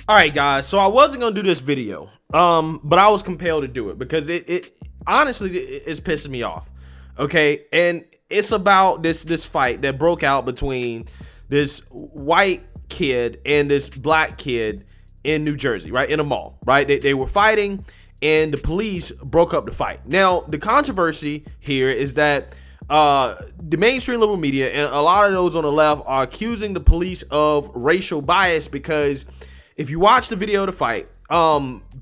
All right, guys. So I wasn't gonna do this video, but I was compelled to do it because it honestly it's pissing me off. Okay, and it's about this fight that broke out between this white kid and this black kid in New Jersey, right, in a mall, right? They were fighting, and the police broke up the fight. Now, the controversy here is that the mainstream liberal media and a lot of those on the left are accusing the police of racial bias because if you watch the video of the fight,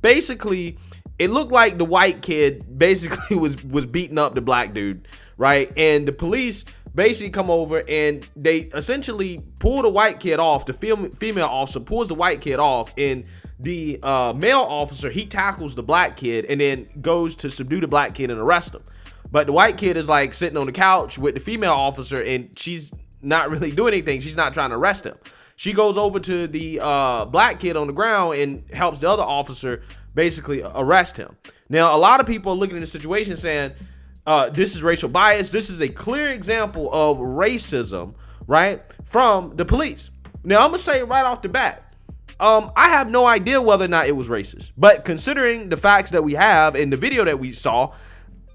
basically it looked like the white kid basically was beating up the black dude, right? And the police basically come over and they essentially pull the white kid off. The female officer pulls the white kid off, and the male officer, he tackles the black kid and then goes to subdue the black kid and arrest him. But the white kid is like sitting on the couch with the female officer, and she's not really doing anything. She's not trying to arrest him. She goes over to the black kid on the ground and helps the other officer basically arrest him. Now, a lot of people are looking at the situation saying, this is racial bias. This is a clear example of racism, right, from the police. Now, I'm going to say right off the bat, I have no idea whether or not it was racist. But considering the facts that we have in the video that we saw,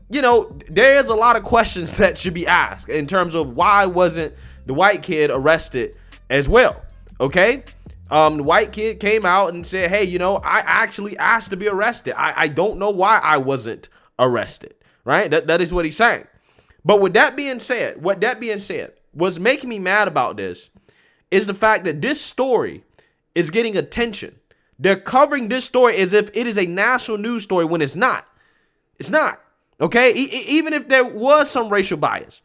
you know, there's a lot of questions that should be asked in terms of why wasn't the white kid arrested as well. Okay, the white kid came out and said, hey, you know, I actually asked to be arrested. I don't know why I wasn't arrested, right? That is what he's saying. But what that being said, what's making me mad about this is the fact that this story is getting attention. They're covering this story as if it is a national news story when it's not. It's not, okay? Even if there was some racial bias.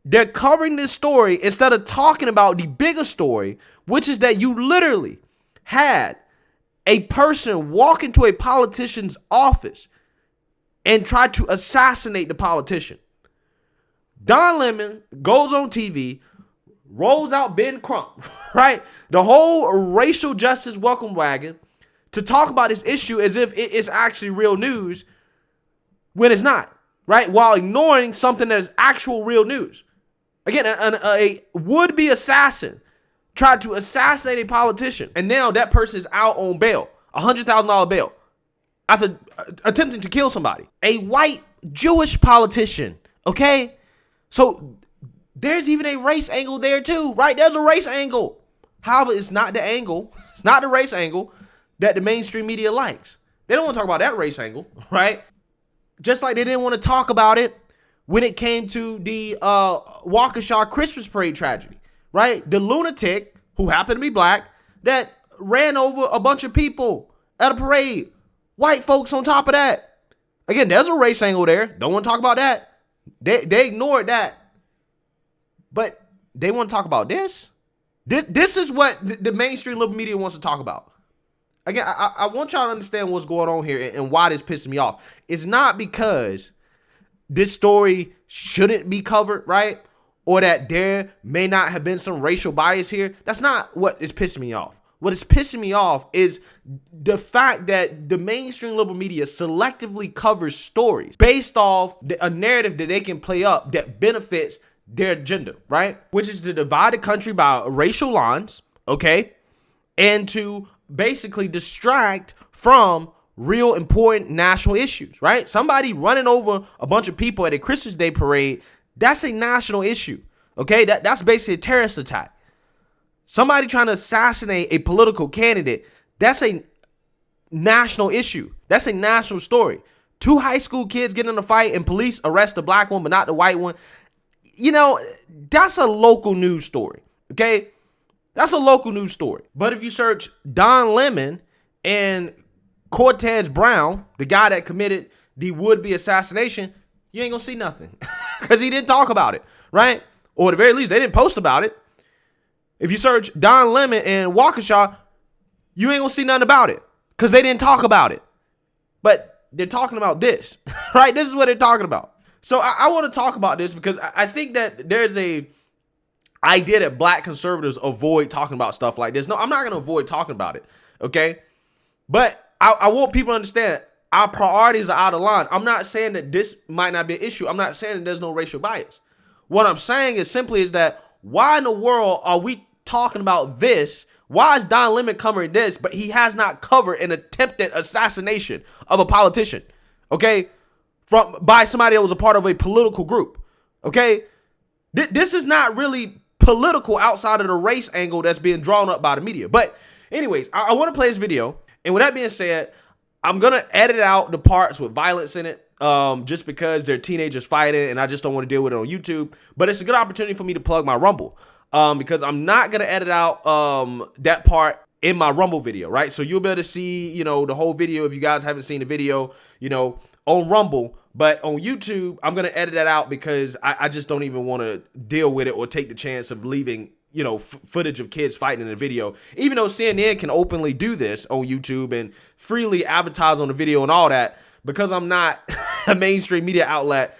They're covering this story instead of talking about the bigger story, which is that you literally had a person walk into a politician's office and try to assassinate the politician. Don Lemon goes on TV, rolls out Ben Crump, right? The whole racial justice welcome wagon to talk about this issue as if it is actually real news when it's not, right? While ignoring something that is actual real news. Again, a would-be assassin tried to assassinate a politician, and now that person is out on bail, $100,000 bail, after attempting to kill somebody. A white Jewish politician, okay? So there's even a race angle there too, right? There's a race angle. However, it's not the angle, it's not the race angle that the mainstream media likes. They don't want to talk about that race angle, right? Just like they didn't want to talk about it when it came to the Waukesha Christmas parade tragedy, right? The lunatic, who happened to be black, that ran over a bunch of people at a parade. White folks on top of that. Again, there's a race angle there. Don't want to talk about that. They ignored that. But they want to talk about this. This is what the mainstream liberal media wants to talk about. Again, I want y'all to understand what's going on here and why this pisses me off. It's not because this story shouldn't be covered, right? Or that there may not have been some racial bias here. That's not what is pissing me off. What is pissing me off is the fact that the mainstream liberal media selectively covers stories based off a narrative that they can play up that benefits their agenda, right? Which is to divide the country by racial lines, okay? And to basically distract from real important national issues, right? Somebody running over a bunch of people at a Christmas Day parade, that's a national issue, okay? That's basically a terrorist attack. Somebody trying to assassinate a political candidate, that's a national issue. That's a national story. 2 high school kids get in a fight and police arrest the black one but not the white one. You know, that's a local news story, okay? That's a local news story. But if you search Don Lemon and Cortez Brown, the guy that committed the would-be assassination, you ain't gonna see nothing because he didn't talk about it, right? Or at the very least, they didn't post about it. If you search Don Lemon and Waukesha, you ain't gonna see nothing about it because they didn't talk about it. But they're talking about this, right? This is what they're talking about. So I want to talk about this because I think that there's a idea that black conservatives avoid talking about stuff like this. No, I'm not going to avoid talking about it, okay? But I want people to understand our priorities are out of line. I'm not saying that this might not be an issue. I'm not saying that there's no racial bias. What I'm saying is simply is that why in the world are we talking about this Why is Don Lemon covering this, but he has not covered an attempted assassination of a politician, okay, by somebody that was a part of a political group, okay? This is not really political outside of the race angle that's being drawn up by the media. But anyways, I want to play this video. And with that being said, I'm going to edit out the parts with violence in it just because they're teenagers fighting and I just don't want to deal with it on YouTube. But it's a good opportunity for me to plug my Rumble because I'm not going to edit out that part in my Rumble video, right? So you'll be able to see, you know, the whole video if you guys haven't seen the video, you know, on Rumble. But on YouTube, I'm going to edit that out because I just don't even want to deal with it or take the chance of leaving, you know, footage of kids fighting in the video. Even though CNN can openly do this on YouTube and freely advertise on the video and all that, because I'm not a mainstream media outlet,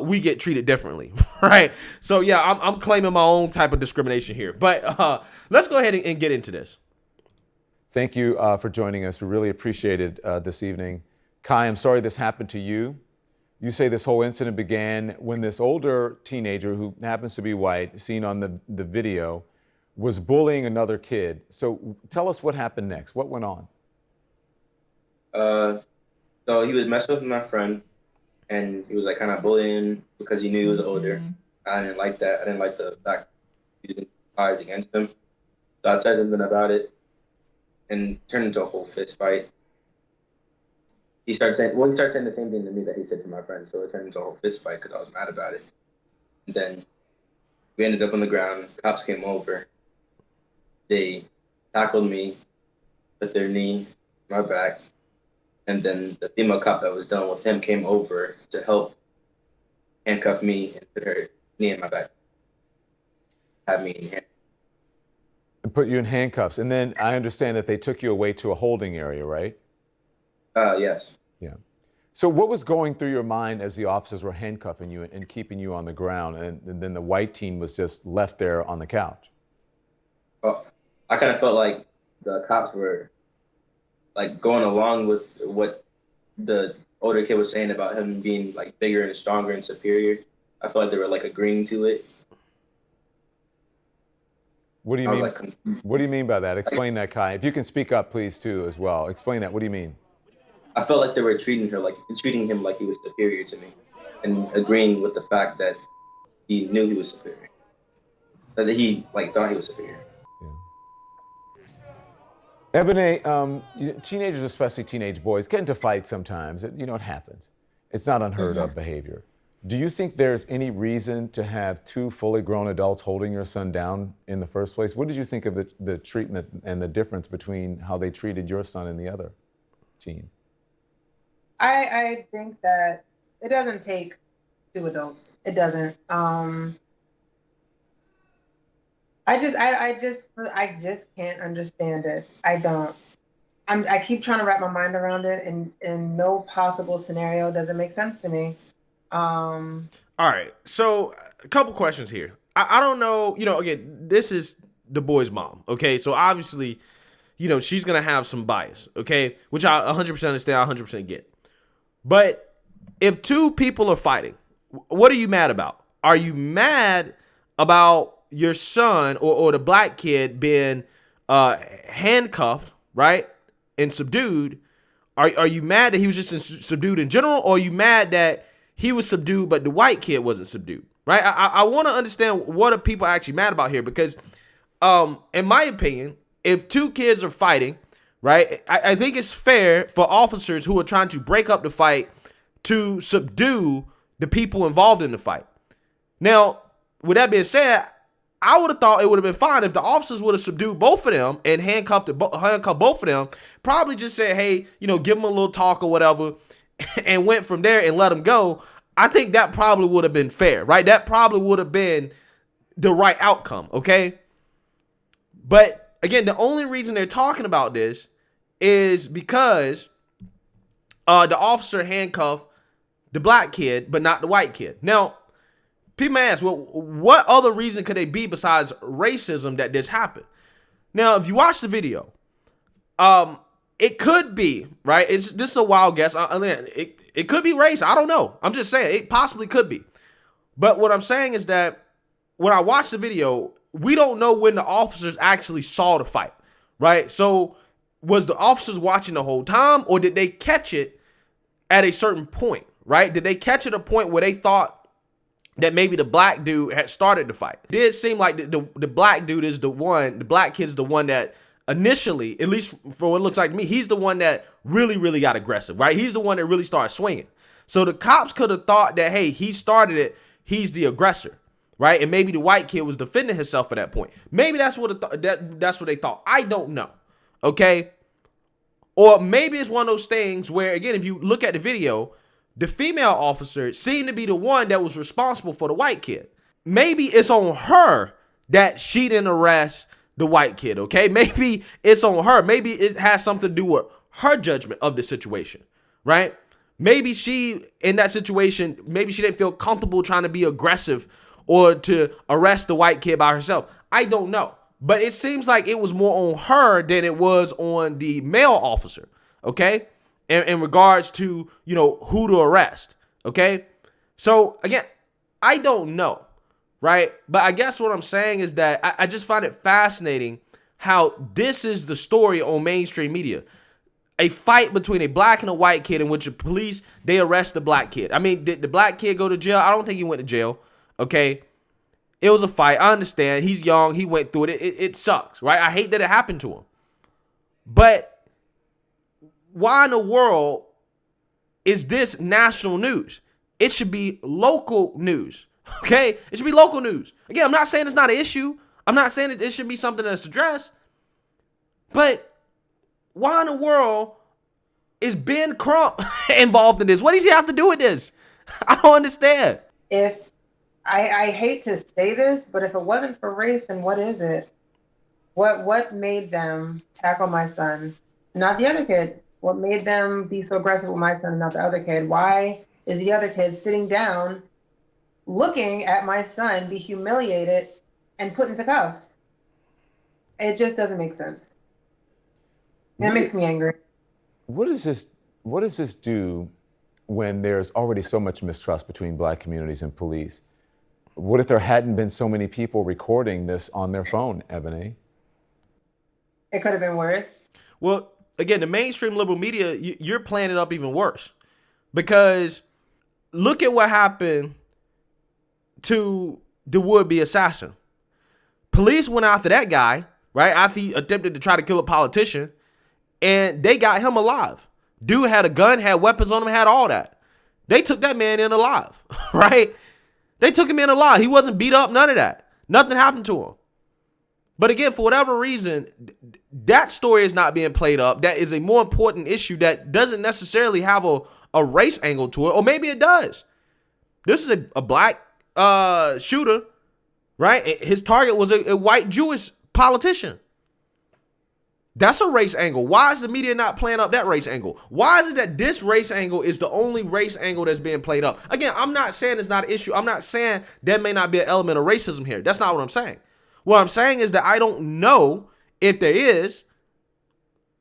we get treated differently, right? So yeah, I'm claiming my own type of discrimination here. But let's go ahead and get into this. Thank you for joining us. We really appreciate it this evening. Kai, I'm sorry this happened to you. You say this whole incident began when this older teenager, who happens to be white, seen on the video, was bullying another kid. So tell us what happened next. What went on? So he was messing with my friend, and he was like kind of bullying because he knew he was older. I didn't like that. I didn't like the fact using eyes against him. So I said something about it, and it turned into a whole fist fight. He started saying the same thing to me that he said to my friend. So it turned into a whole fist fight because I was mad about it. And then we ended up on the ground. Cops came over. They tackled me, put their knee on my back. And then the female cop that was done with him came over to help handcuff me and put her knee in my back. Have me in handcuffs. And put you in handcuffs. And then I understand that they took you away to a holding area, right? Yes. Yeah. So what was going through your mind as the officers were handcuffing you and keeping you on the ground, and then the white teen was just left there on the couch? Well, I kind of felt like the cops were like going along with what the older kid was saying about him being like bigger and stronger and superior. I felt like they were like agreeing to it. What do you mean? What do you mean by that? Explain that, Kai. If you can speak up, please, too, as well. Explain that. What do you mean? I felt like they were treating him like he was superior to me, and agreeing with the fact that he knew he was superior, that he thought he was superior. Yeah. Ebony, teenagers, especially teenage boys, get into fights sometimes. It happens. It's not unheard of behavior. Do you think there's any reason to have two fully grown adults holding your son down in the first place? What did you think of the treatment and the difference between how they treated your son and the other teen? I think that it doesn't take two adults. It doesn't. I just can't understand it. I don't. I keep trying to wrap my mind around it, and in no possible scenario does it make sense to me. All right. So a couple questions here. I don't know, again, this is the boy's mom. Okay. So obviously, she's going to have some bias. Okay. Which I 100% understand. I 100% get. But if two people are fighting, what are you mad about? Are you mad about your son or the black kid being handcuffed, right, and subdued? Are you mad that he was just subdued in general, or are you mad that he was subdued but the white kid wasn't subdued, right? I want to understand what are people actually mad about here, because in my opinion, if two kids are fighting, right, I think it's fair for officers who are trying to break up the fight to subdue the people involved in the fight. Now, with that being said, I would have thought it would have been fine if the officers would have subdued both of them and handcuffed both of them, probably just said, hey, give them a little talk or whatever, and went from there and let them go. I think that probably would have been fair, right? That probably would have been the right outcome, okay? But again, the only reason they're talking about this is because the officer handcuffed the black kid, but not the white kid. Now, people may ask, well, what other reason could they be besides racism that this happened? Now, if you watch the video, it could be, right? This is a wild guess. It could be race. I don't know. I'm just saying it possibly could be. But what I'm saying is that when I watched the video, we don't know when the officers actually saw the fight. right? So was the officers watching the whole time, or did they catch it at a certain point, right? Did they catch it at a point where they thought that maybe the black dude had started the fight? It did seem like the black dude is the black kid is the one that initially, at least for what it looks like to me, he's the one that really got aggressive, right? He's the one that really started swinging. So the cops could have thought that, hey, he started it, he's the aggressor, right? And maybe the white kid was defending himself at that point. Maybe that's what that's what they thought. I don't know, okay? Or maybe it's one of those things where, again, if you look at the video, the female officer seemed to be the one that was responsible for the white kid. Maybe it's on her that she didn't arrest the white kid, okay? Maybe it's on her. Maybe it has something to do with her judgment of the situation, right? Maybe she, in that situation, maybe she didn't feel comfortable trying to be aggressive or to arrest the white kid by herself. I don't know. But it seems like it was more on her than it was on the male officer, okay? In regards to, you know, who to arrest, okay? So, again, I don't know, right? But I guess what I'm saying is that I just find it fascinating how this is the story on mainstream media. A fight between a black and a white kid in which the police, they arrest the black kid. I mean, did the black kid go to jail? I don't think he went to jail, okay? It was a fight. I understand. He's young. He went through it. It sucks, right? I hate that it happened to him. But why in the world is this national news? It should be local news, okay? It should be local news. Again, I'm not saying it's not an issue. I'm not saying it should be something that's addressed. But why in the world is Ben Crump involved in this? What does he have to do with this? I don't understand. If I hate to say this, but if it wasn't for race, then what is it? What made them tackle my son, not the other kid? What made them be so aggressive with my son and not the other kid? Why is the other kid sitting down, looking at my son be humiliated and put into cuffs? It just doesn't make sense. That makes me angry. What does this do when there's already so much mistrust between black communities and police? What if there hadn't been so many people recording this on their phone, Ebony? It could have been worse. Well, again, the mainstream liberal media, you're playing it up even worse. Because look at what happened to the would-be assassin. Police went after that guy, right, after he attempted to try to kill a politician, and they got him alive. Dude had a gun, had weapons on him, had all that. They took that man in alive, right? They took him in alive. He wasn't beat up, none of that. Nothing happened to him. But again, for whatever reason, that story is not being played up. That is a more important issue that doesn't necessarily have a race angle to it. Or maybe it does. This is a black shooter, right? His target was a white Jewish politician. That's a race angle. Why is the media not playing up that race angle? Why is it that this race angle is the only race angle that's being played up? Again, I'm not saying it's not an issue. I'm not saying there may not be an element of racism here. That's not what I'm saying. What I'm saying is that I don't know if there is,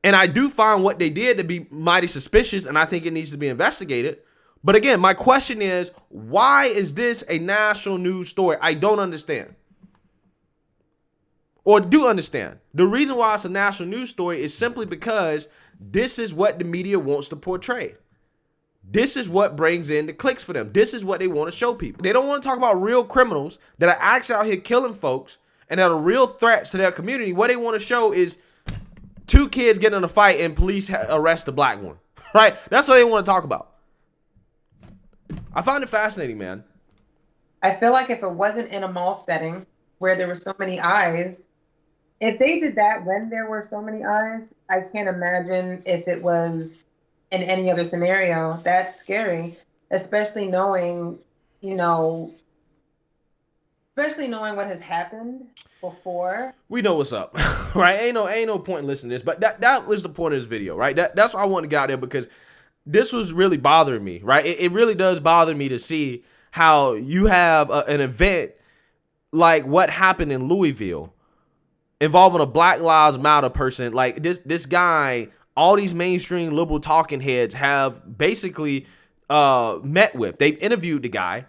and I do find what they did to be mighty suspicious, and I think it needs to be investigated. But again, my question is, why is this a national news story? I don't understand. Or do understand. The reason why it's a national news story is simply because this is what the media wants to portray. This is what brings in the clicks for them. This is what they want to show people. They don't want to talk about real criminals that are actually out here killing folks and that are real threats to their community. What they want to show is two kids getting in a fight and police arrest the black one, right? That's what they want to talk about. I find it fascinating, man. I feel like if it wasn't in a mall setting where there were so many eyes, if they did that when there were so many eyes, I can't imagine if it was in any other scenario. That's scary, especially knowing, what has happened before. We know what's up, right? Ain't no point in listening to this, but that was the point of this video, right? That's why I wanted to get out there, because this was really bothering me, right? It really does bother me to see how you have an event like what happened in Louisville involving a Black Lives Matter person. Like this guy, all these mainstream liberal talking heads have basically met with. They've interviewed the guy.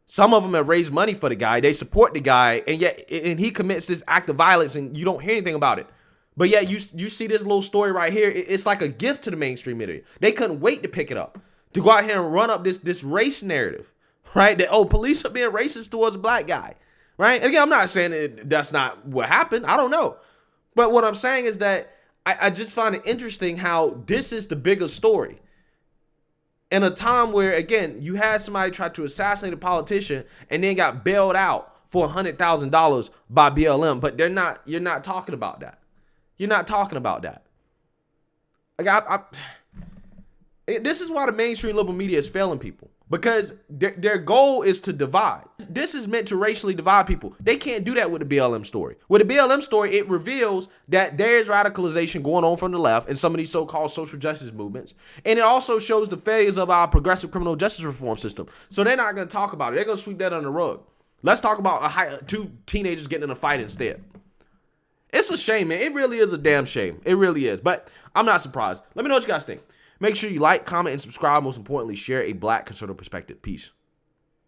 Some of them have raised money for the guy. They support the guy, and he commits this act of violence, and you don't hear anything about it. But yeah, you see this little story right here. It's like a gift to the mainstream media. They couldn't wait to pick it up, to go out here and run up this race narrative, right? That, oh, police are being racist towards a black guy, right? And again, I'm not saying that's not what happened. I don't know. But what I'm saying is that I just find it interesting how this is the bigger story. In a time where, again, you had somebody try to assassinate a politician and then got bailed out for $100,000 by BLM, but you're not talking about that. You're not talking about that. Like this is why the mainstream liberal media is failing people, because their goal is to divide. This is meant to racially divide people. They can't do that with the BLM story. With the BLM story, it reveals that there's radicalization going on from the left in some of these so-called social justice movements. And it also shows the failures of our progressive criminal justice reform system. So they're not going to talk about it. They're going to sweep that under the rug. Let's talk about two teenagers getting in a fight instead. It's a shame, man. It really is a damn shame. It really is. But I'm not surprised. Let me know what you guys think. Make sure you like, comment, and subscribe. Most importantly, share a black conservative perspective. Peace.